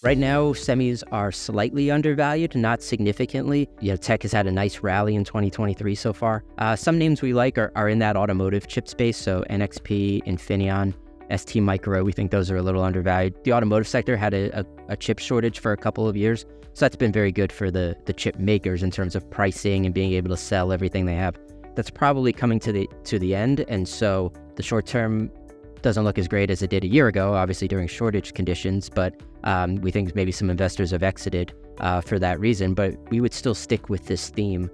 Right now, semis are slightly undervalued, not significantly. Tech has had a nice rally in 2023 so far. Some names we like are in that automotive chip space, so NXP, Infineon, ST Micro, we think those are a little undervalued. The automotive sector had a chip shortage for a couple of years, so that's been very good for the chip makers in terms of pricing and being able to sell everything they have. That's probably coming to the end, and so the short term doesn't look as great as it did a year ago, obviously during shortage conditions, but we think maybe some investors have exited for that reason, but we would still stick with this theme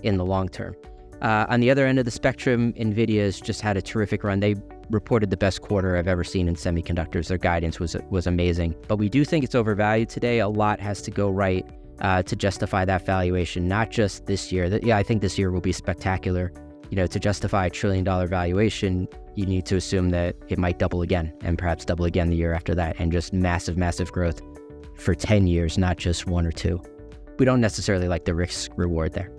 in the long term. On the other end of the spectrum, NVIDIA has just had a terrific run. They reported the best quarter I've ever seen in semiconductors. Their guidance was amazing, but we do think it's overvalued today. A lot has to go right to justify that valuation, not just this year. I think this year will be spectacular. To justify a $1 trillion valuation, you need to assume that it might double again and perhaps double again the year after that, and just massive, massive growth for 10 years, not just 1 or 2. We don't necessarily like the risk reward there.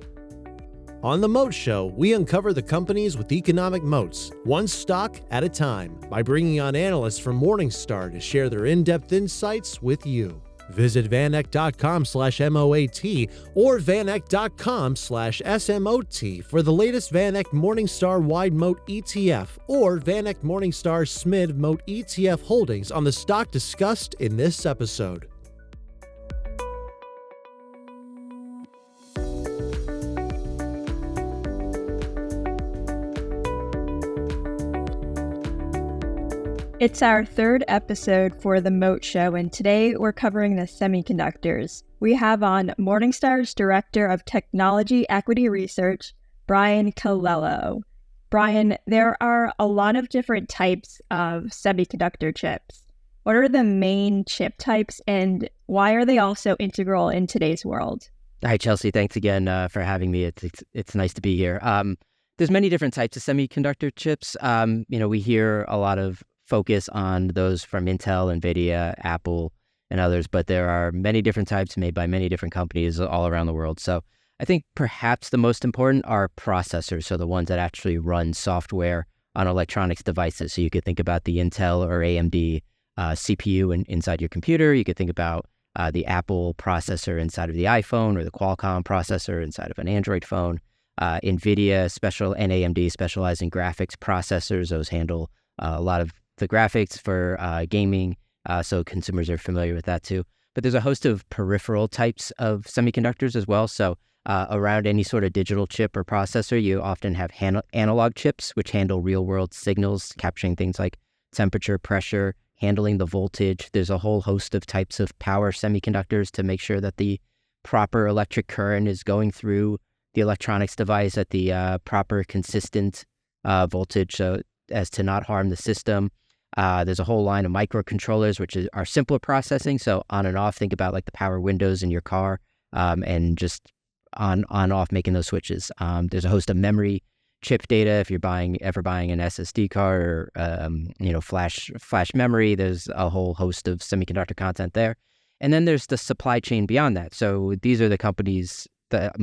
On The Moat Show, we uncover the companies with economic moats, one stock at a time, by bringing on analysts from Morningstar to share their in-depth insights with you. Visit VanEck.com/MOAT or VanEck.com/SMOT for the latest VanEck Morningstar Wide Moat ETF or VanEck Morningstar SMID Moat ETF holdings on the stock discussed in this episode. It's our third episode for the Moat Show, and today we're covering the semiconductors. We have on Morningstar's Director of Technology Equity Research, Brian Colello. Brian, there are a lot of different types of semiconductor chips. What are the main chip types, and why are they all so integral in today's world? Hi, Chelsea. Thanks again for having me. It's nice to be here. There's many different types of semiconductor chips. We hear a lot of focus on those from Intel, NVIDIA, Apple, and others, but there are many different types made by many different companies all around the world. So I think perhaps the most important are processors, so the ones that actually run software on electronics devices. So you could think about the Intel or AMD CPU inside your computer. You could think about the Apple processor inside of the iPhone, or the Qualcomm processor inside of an Android phone. NVIDIA and AMD specialize in graphics processors. Those handle a lot of the graphics for gaming, so consumers are familiar with that too. But there's a host of peripheral types of semiconductors as well. So around any sort of digital chip or processor, you often have analog chips, which handle real-world signals, capturing things like temperature, pressure, handling the voltage. There's a whole host of types of power semiconductors to make sure that the proper electric current is going through the electronics device at the proper consistent voltage, so as to not harm the system. There's a whole line of microcontrollers, which are simpler processing. So on and off, think about like the power windows in your car, and just on off making those switches. There's a host of memory chip data. If you're ever buying an SSD card or flash memory, there's a whole host of semiconductor content there. And then there's the supply chain beyond that. So these are the companies that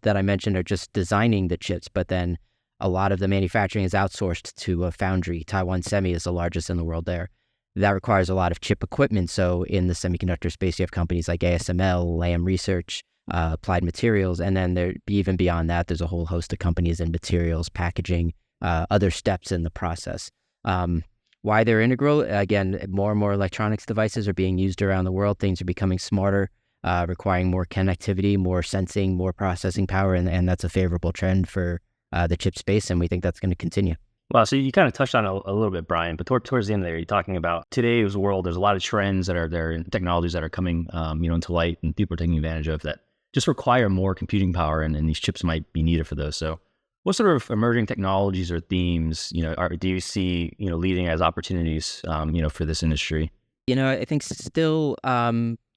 that I mentioned are just designing the chips, but then a lot of the manufacturing is outsourced to a foundry. Taiwan Semi is the largest in the world there. That requires a lot of chip equipment. So in the semiconductor space, you have companies like ASML, Lam Research, Applied Materials, and then even beyond that, there's a whole host of companies in materials, packaging, other steps in the process. Why they're integral? Again, more and more electronics devices are being used around the world. Things are becoming smarter, requiring more connectivity, more sensing, more processing power, and that's a favorable trend for the chip space, and we think that's going to continue. Wow, so you kind of touched on it a little bit, Brian, but towards the end there, you're talking about today's world. There's a lot of trends that are there and technologies that are coming into light, and people are taking advantage of that just require more computing power, and these chips might be needed for those. So what sort of emerging technologies or themes do you see leading as opportunities for this industry? I think still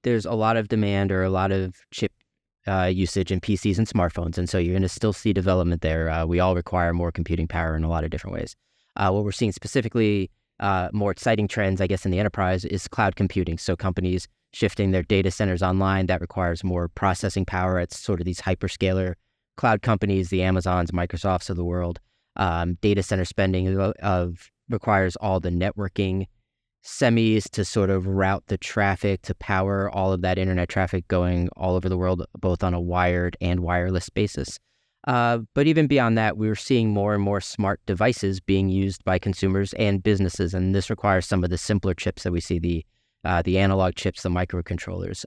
there's a lot of demand or a lot of chip usage in PCs and smartphones, and so you're going to still see development there. We all require more computing power in a lot of different ways. What we're seeing specifically, more exciting trends, I guess, in the enterprise is cloud computing. So companies shifting their data centers online, that requires more processing power. It's sort of these hyperscaler cloud companies, the Amazons, Microsofts of the world. Data center spending requires all the networking semis to sort of route the traffic to power all of that internet traffic going all over the world, both on a wired and wireless basis. But even beyond that, we're seeing more and more smart devices being used by consumers and businesses, and this requires some of the simpler chips that we see, the analog chips, the microcontrollers.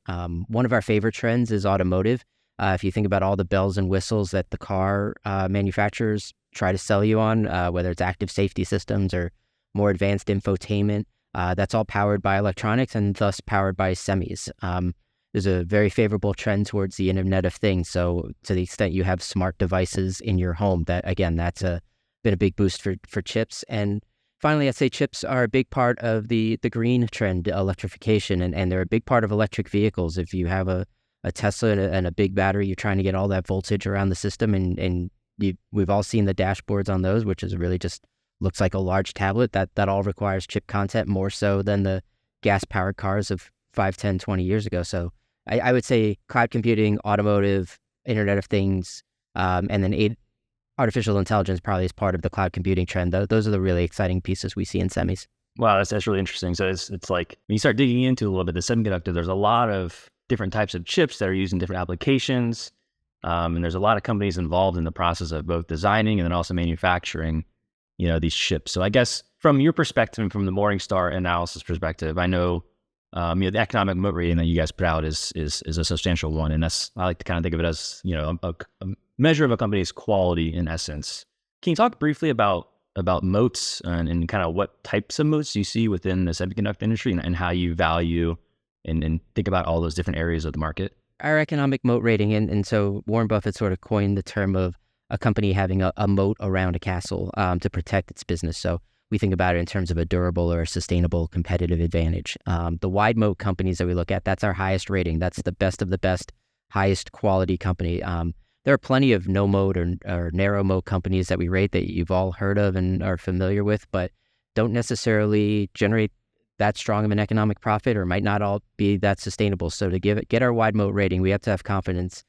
One of our favorite trends is automotive. If you think about all the bells and whistles that the car manufacturers try to sell you on, whether it's active safety systems or more advanced infotainment, that's all powered by electronics and thus powered by semis. There's a very favorable trend towards the Internet of Things. So to the extent you have smart devices in your home, that again, that's been a big boost for chips. And finally, I'd say chips are a big part of the green trend, electrification, and they're a big part of electric vehicles. If you have a Tesla and a big battery, you're trying to get all that voltage around the system, and we've all seen the dashboards on those, which is really just looks like a large tablet. That all requires chip content more so than the gas-powered cars of 5, 10, 20 years ago. So I would say cloud computing, automotive, Internet of Things, and then artificial intelligence probably is part of the cloud computing trend. Those are the really exciting pieces we see in semis. Wow, that's really interesting. So it's like when you start digging into a little bit the semiconductor, there's a lot of different types of chips that are used in different applications. And there's a lot of companies involved in the process of both designing and then also manufacturing, these chips. So I guess from your perspective and from the Morningstar analysis perspective, I know, the economic moat rating that you guys put out is a substantial one. And I like to kind of think of it as, a measure of a company's quality in essence. Can you talk briefly about moats and kind of what types of moats you see within the semiconductor industry and how you value and think about all those different areas of the market? Our economic moat rating, and so Warren Buffett sort of coined the term of a company having a moat around a castle to protect its business. So we think about it in terms of a durable or a sustainable competitive advantage. The wide moat companies that we look at, that's our highest rating. That's the best of the best, highest quality company. There are plenty of no moat or narrow moat companies that we rate that you've all heard of and are familiar with, but don't necessarily generate that strong of an economic profit or might not all be that sustainable. So to get our wide moat rating, we have to have confidence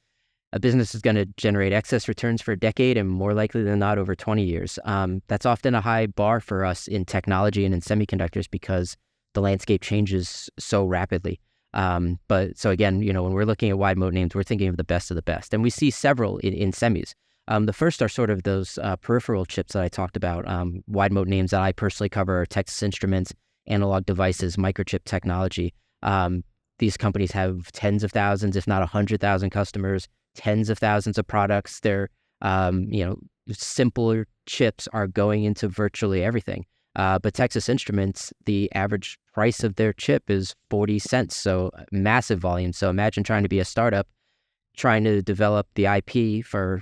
a business is going to generate excess returns for a decade and more likely than not over 20 years. That's often a high bar for us in technology and in semiconductors because the landscape changes so rapidly. But so again, when we're looking at wide moat names, we're thinking of the best of the best. And we see several in semis. The first are sort of those peripheral chips that I talked about. Wide moat names that I personally cover are Texas Instruments, Analog Devices, Microchip Technology. These companies have tens of thousands, if not 100,000 customers, tens of thousands of products. Their, simpler chips are going into virtually everything. But Texas Instruments, the average price of their chip is 40 cents, so massive volume. So imagine trying to be a startup, trying to develop the IP for,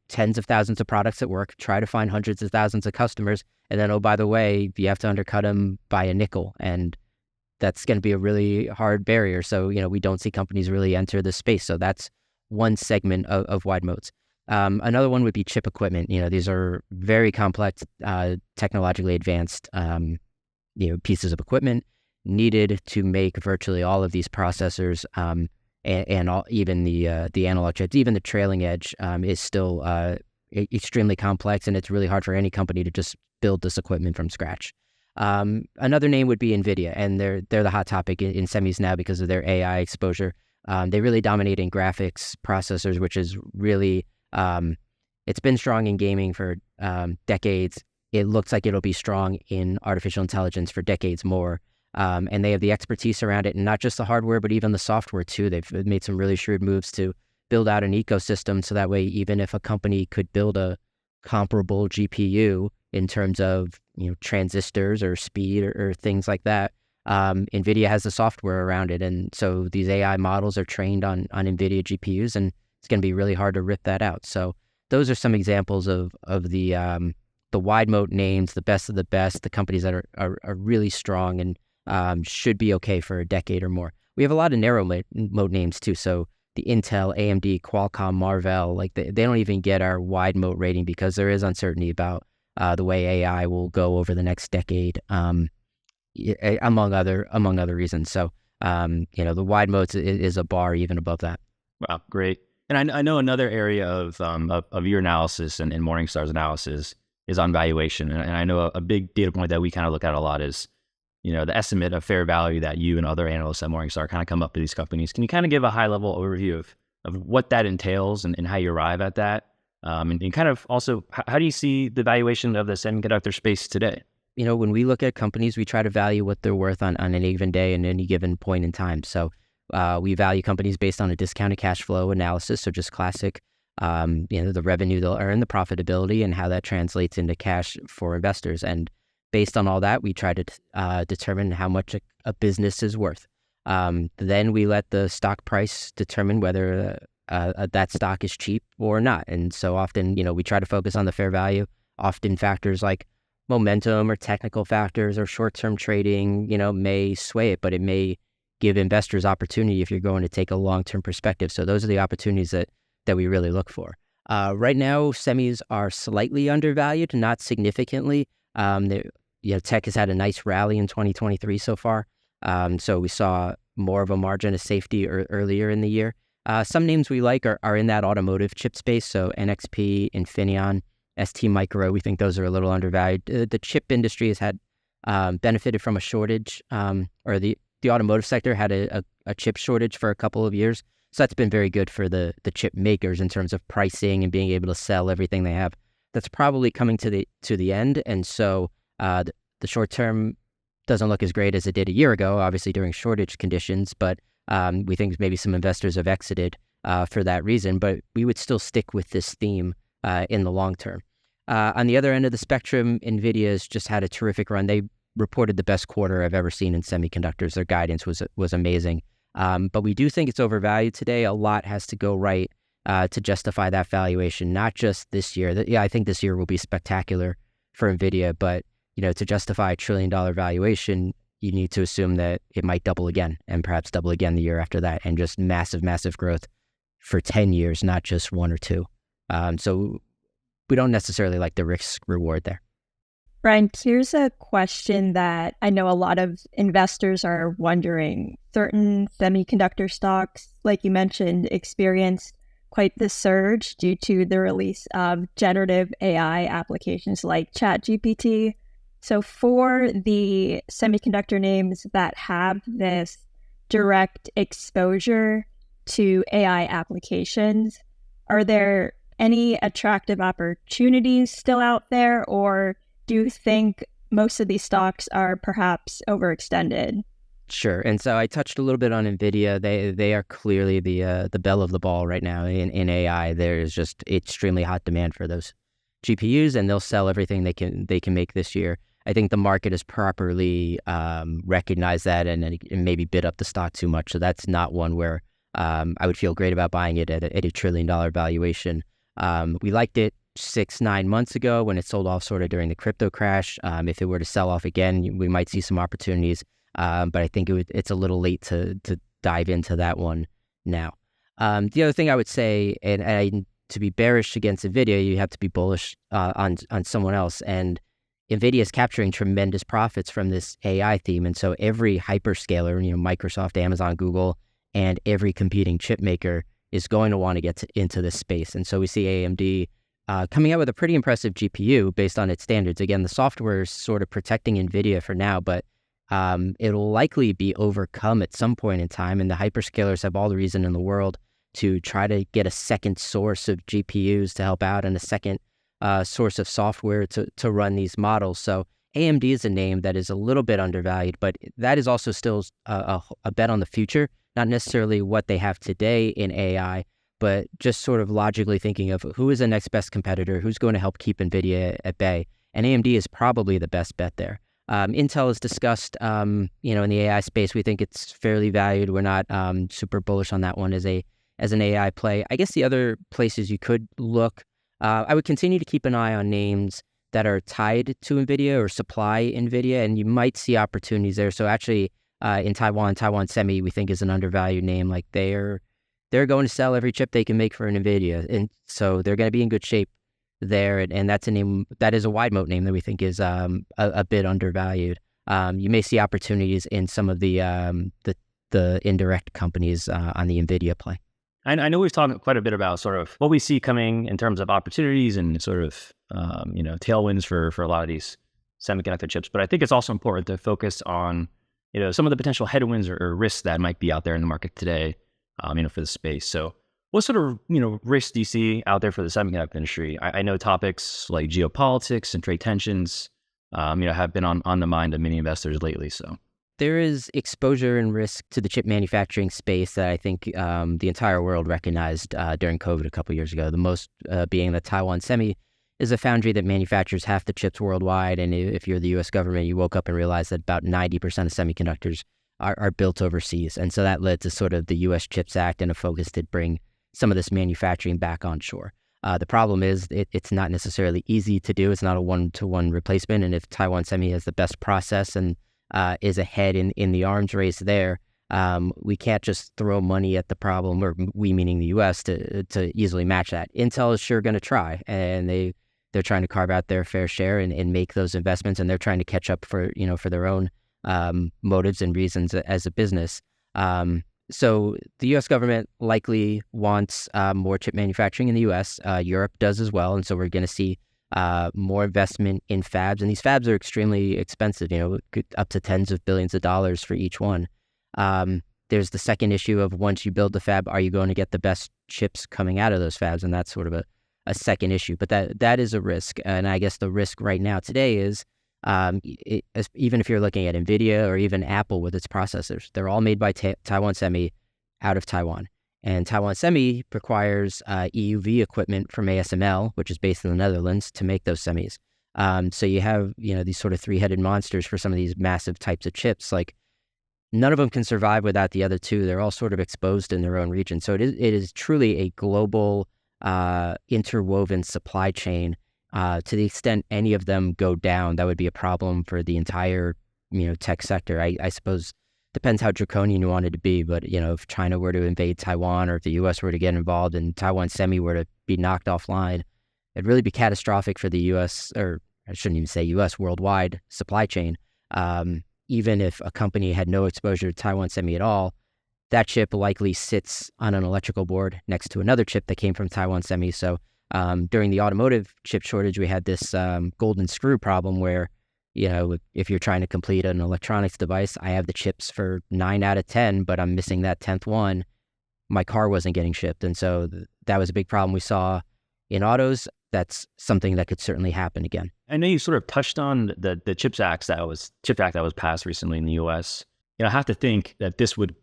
tens of thousands of products at work, try to find hundreds of thousands of customers, and then, oh, by the way, you have to undercut them by a nickel. And that's going to be a really hard barrier. So, we don't see companies really enter the space. So that's one segment of wide moats. Another one would be chip equipment. These are very complex, technologically advanced, pieces of equipment needed to make virtually all of these processors, and even the analog chips. Even the trailing edge is still extremely complex, and it's really hard for any company to just build this equipment from scratch. Another name would be NVIDIA, and they're the hot topic in semis now because of their AI exposure. They really dominate in graphics processors, which is really, it's been strong in gaming for decades. It looks like it'll be strong in artificial intelligence for decades more. And they have the expertise around it, and not just the hardware, but even the software too. They've made some really shrewd moves to build out an ecosystem so that way, even if a company could build a comparable GPU in terms of, transistors or speed or things like that, NVIDIA has the software around it. And so these AI models are trained on NVIDIA GPUs, and it's going to be really hard to rip that out. So those are some examples of the wide moat names, the best of the best, the companies that are really strong and should be okay for a decade or more. We have a lot of narrow moat names too. So the Intel, AMD, Qualcomm, Marvell, they don't even get our wide moat rating because there is uncertainty about the way AI will go over the next decade, among other reasons. So, the wide moats is a bar even above that. Wow, great. And I know another area of your analysis and Morningstar's analysis is on valuation. And I know a big data point that we kind of look at a lot is the estimate of fair value that you and other analysts at Morningstar kind of come up with these companies. Can you kind of give a high level overview of what that entails and how you arrive at that? And kind of also, how do you see the valuation of the semiconductor space today? When we look at companies, we try to value what they're worth on any given day and any given point in time. So we value companies based on a discounted cash flow analysis. So just classic, the revenue they'll earn, the profitability, and how that translates into cash for investors. And based on all that, we try to determine how much a business is worth. Then we let the stock price determine whether that stock is cheap or not. And so often, we try to focus on the fair value. Often factors like momentum or technical factors or short-term trading, may sway it, but it may give investors opportunity if you're going to take a long-term perspective. So those are the opportunities that we really look for. Right now, semis are slightly undervalued, not significantly. Tech has had a nice rally in 2023 so far. So we saw more of a margin of safety earlier in the year. Some names we like are in that automotive chip space. So NXP, Infineon, ST Micro, we think those are a little undervalued. The chip industry has had benefited from a shortage, or the automotive sector had a chip shortage for a couple of years. So that's been very good for the chip makers in terms of pricing and being able to sell everything they have. That's probably coming to the end. And so the short term doesn't look as great as it did a year ago, obviously during shortage conditions, but we think maybe some investors have exited for that reason, but we would still stick with this theme in the long term. On the other end of the spectrum, NVIDIA has just had a terrific run. They reported the best quarter I've ever seen in semiconductors. Their guidance was amazing. But we do think it's overvalued today. A lot has to go right to justify that valuation, not just this year. I think this year will be spectacular for NVIDIA, but to justify $1 trillion valuation, you need to assume that it might double again and perhaps double again the year after that, and just massive, massive growth for 10 years, not just one or two. So we don't necessarily like the risk reward there. Brian, here's a question that I know a lot of investors are wondering. Certain semiconductor stocks, like you mentioned, experienced quite the surge due to the release of generative AI applications like ChatGPT. So for the semiconductor names that have this direct exposure to AI applications, are there any attractive opportunities still out there, or do you think most of these stocks are perhaps overextended? Sure. And so I touched a little bit on NVIDIA. They are clearly the belle of the ball right now in AI. There is just extremely hot demand for those GPUs, and they'll sell everything they can make this year. I think the market has properly recognized that and maybe bid up the stock too much. So that's not one where I would feel great about buying it at $1 trillion valuation. We liked it 6-9 months ago when it sold off sort of during the crypto crash. If it were to sell off again, we might see some opportunities. But I think it's a little late to dive into that one now. The other thing I would say, and to be bearish against NVIDIA, you have to be bullish on someone else. And NVIDIA is capturing tremendous profits from this AI theme. And so every hyperscaler, Microsoft, Amazon, Google, and every competing chip maker is going to want to get into this space. And so we see AMD coming out with a pretty impressive GPU based on its standards. Again, the software is sort of protecting NVIDIA for now, but it'll likely be overcome at some point in time. And the hyperscalers have all the reason in the world to try to get a second source of GPUs to help out and a second source of software to run these models. So AMD is a name that is a little bit undervalued, but that is also still a bet on the future, not necessarily what they have today in AI, but just sort of logically thinking of who is the next best competitor, who's going to help keep NVIDIA at bay. And AMD is probably the best bet there. Intel is discussed, in the AI space. We think it's fairly valued. We're not super bullish on that one as an AI play. I guess the other places you could look, I would continue to keep an eye on names that are tied to NVIDIA or supply NVIDIA, and you might see opportunities there. So actually, in Taiwan Semi, we think is an undervalued name. Like they're going to sell every chip they can make for an NVIDIA, and so they're going to be in good shape there. And that's a name that is a wide moat name that we think is a bit undervalued. You may see opportunities in some of the indirect companies on the NVIDIA play. I know we've talked quite a bit about sort of what we see coming in terms of opportunities and sort of tailwinds for a lot of these semiconductor chips. But I think it's also important to focus on, some of the potential headwinds or risks that might be out there in the market today, for the space. So what sort of, risks do you see out there for the semiconductor industry? I know topics like geopolitics and trade tensions, have been on the mind of many investors lately. So there is exposure and risk to the chip manufacturing space that I think the entire world recognized during COVID a couple years ago. The most being that Taiwan Semi is a foundry that manufactures half the chips worldwide. And if you're the U.S. government, you woke up and realized that about 90% of semiconductors are built overseas. And so that led to sort of the U.S. CHIPS Act and a focus to bring some of this manufacturing back onshore. The problem is it's not necessarily easy to do. It's not a one-to-one replacement. And if Taiwan Semi has the best process and is ahead in the arms race there, we can't just throw money at the problem, or we meaning the U.S., to easily match that. Intel is sure going to try, and they're trying to carve out their fair share and make those investments, and they're trying to catch up for their own motives and reasons as a business. So the U.S. government likely wants more chip manufacturing in the U.S. Europe does as well, and so we're going to see more investment in fabs, and these fabs are extremely expensive. Up to tens of billions of dollars for each one. There's the second issue of, once you build the fab, are you going to get the best chips coming out of those fabs? And that's sort of a second issue. But that is a risk, and I guess the risk right now today is even if you're looking at NVIDIA or even Apple with its processors, they're all made by Taiwan Semi out of Taiwan. And Taiwan Semi requires EUV equipment from ASML, which is based in the Netherlands, to make those semis. So you have these sort of three-headed monsters for some of these massive types of chips. Like, none of them can survive without the other two. They're all sort of exposed in their own region. So it is truly a global interwoven supply chain. To the extent any of them go down, that would be a problem for the entire tech sector. I suppose depends how draconian you want it to be, but if China were to invade Taiwan, or if the U.S. were to get involved and Taiwan Semi were to be knocked offline, it'd really be catastrophic for the U.S., or I shouldn't even say U.S., worldwide supply chain. Even if a company had no exposure to Taiwan Semi at all, that chip likely sits on an electrical board next to another chip that came from Taiwan Semi. So during the automotive chip shortage, we had this golden screw problem where, if you're trying to complete an electronics device, I have the chips for 9 out of 10, but I'm missing that 10th one. My car wasn't getting shipped. And so that was a big problem we saw in autos. That's something that could certainly happen again. I know you sort of touched on the CHIPS Act that was passed recently in the U.S. I have to think that this would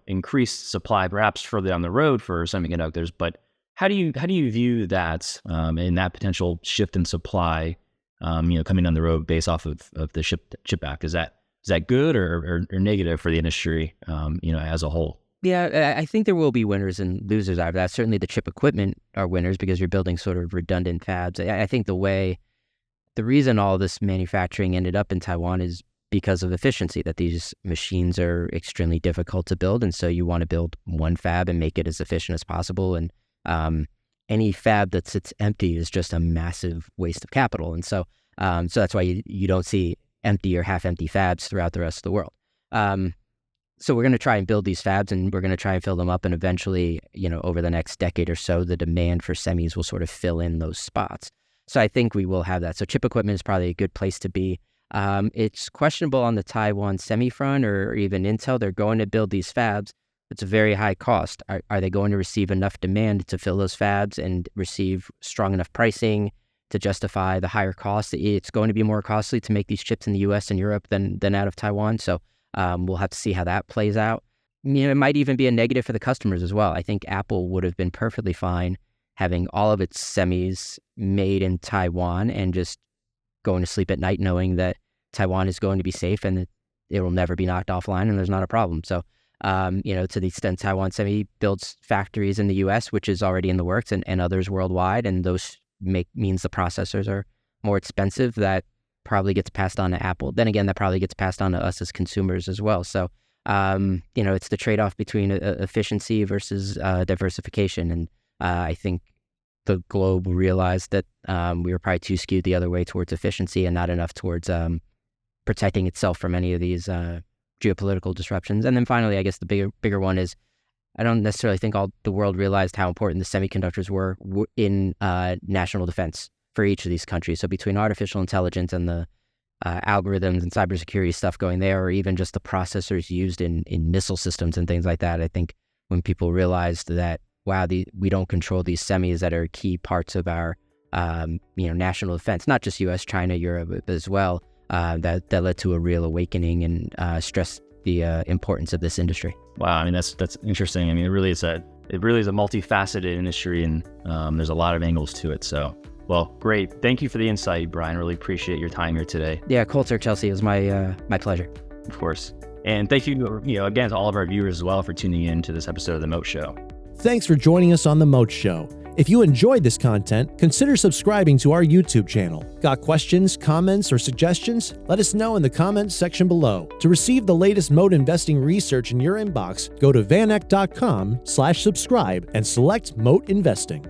increase supply perhaps further down the road for semiconductors. But how do you view that and that potential shift in supply, coming down the road based off of the CHIP Act? Is that good or negative for the industry, as a whole? Yeah, I think there will be winners and losers out of that. Certainly the chip equipment are winners because you're building sort of redundant fabs. I think the reason all this manufacturing ended up in Taiwan is because of efficiency, that these machines are extremely difficult to build. And so you want to build one fab and make it as efficient as possible. And any fab that sits empty is just a massive waste of capital. And so that's why you don't see empty or half-empty fabs throughout the rest of the world. So we're going to try and build these fabs, and we're going to try and fill them up. And eventually, over the next decade or so, the demand for semis will sort of fill in those spots. So I think we will have that. So chip equipment is probably a good place to be. It's questionable on the Taiwan Semi front or even Intel. They're going to build these fabs. It's a very high cost. Are they going to receive enough demand to fill those fabs and receive strong enough pricing to justify the higher cost? It's going to be more costly to make these chips in the U.S. and Europe than out of Taiwan. So we'll have to see how that plays out. It might even be a negative for the customers as well. I think Apple would have been perfectly fine having all of its semis made in Taiwan and just going to sleep at night knowing that Taiwan is going to be safe and that it will never be knocked offline and there's not a problem. So, to the extent Taiwan Semi builds factories in the U.S., which is already in the works, and others worldwide, and those means the processors are more expensive, that probably gets passed on to Apple. Then again, that probably gets passed on to us as consumers as well. So, it's the trade-off between efficiency versus diversification. And I think the globe realized that we were probably too skewed the other way towards efficiency and not enough towards protecting itself from any of these geopolitical disruptions. And then finally, I guess the bigger one is, I don't necessarily think all the world realized how important the semiconductors were in national defense for each of these countries. So between artificial intelligence and the algorithms and cybersecurity stuff going there, or even just the processors used in missile systems and things like that. I think when people realized that, wow, we don't control these semis that are key parts of our national defense, not just U.S., China, Europe as well, that led to a real awakening and stressed the importance of this industry. Wow, I mean that's interesting. I mean, it really is a multifaceted industry, and there's a lot of angles to it. So, well, great. Thank you for the insight, Brian. Really appreciate your time here today. Yeah, cool, sir, Chelsea. It was my pleasure. Of course. And thank you, again, to all of our viewers as well for tuning in to this episode of The Moat Show. Thanks for joining us on The Moat Show. If you enjoyed this content, consider subscribing to our YouTube channel. Got questions, comments, or suggestions? Let us know in the comments section below. To receive the latest Moat investing research in your inbox, go to vaneck.com/subscribe and select Moat Investing.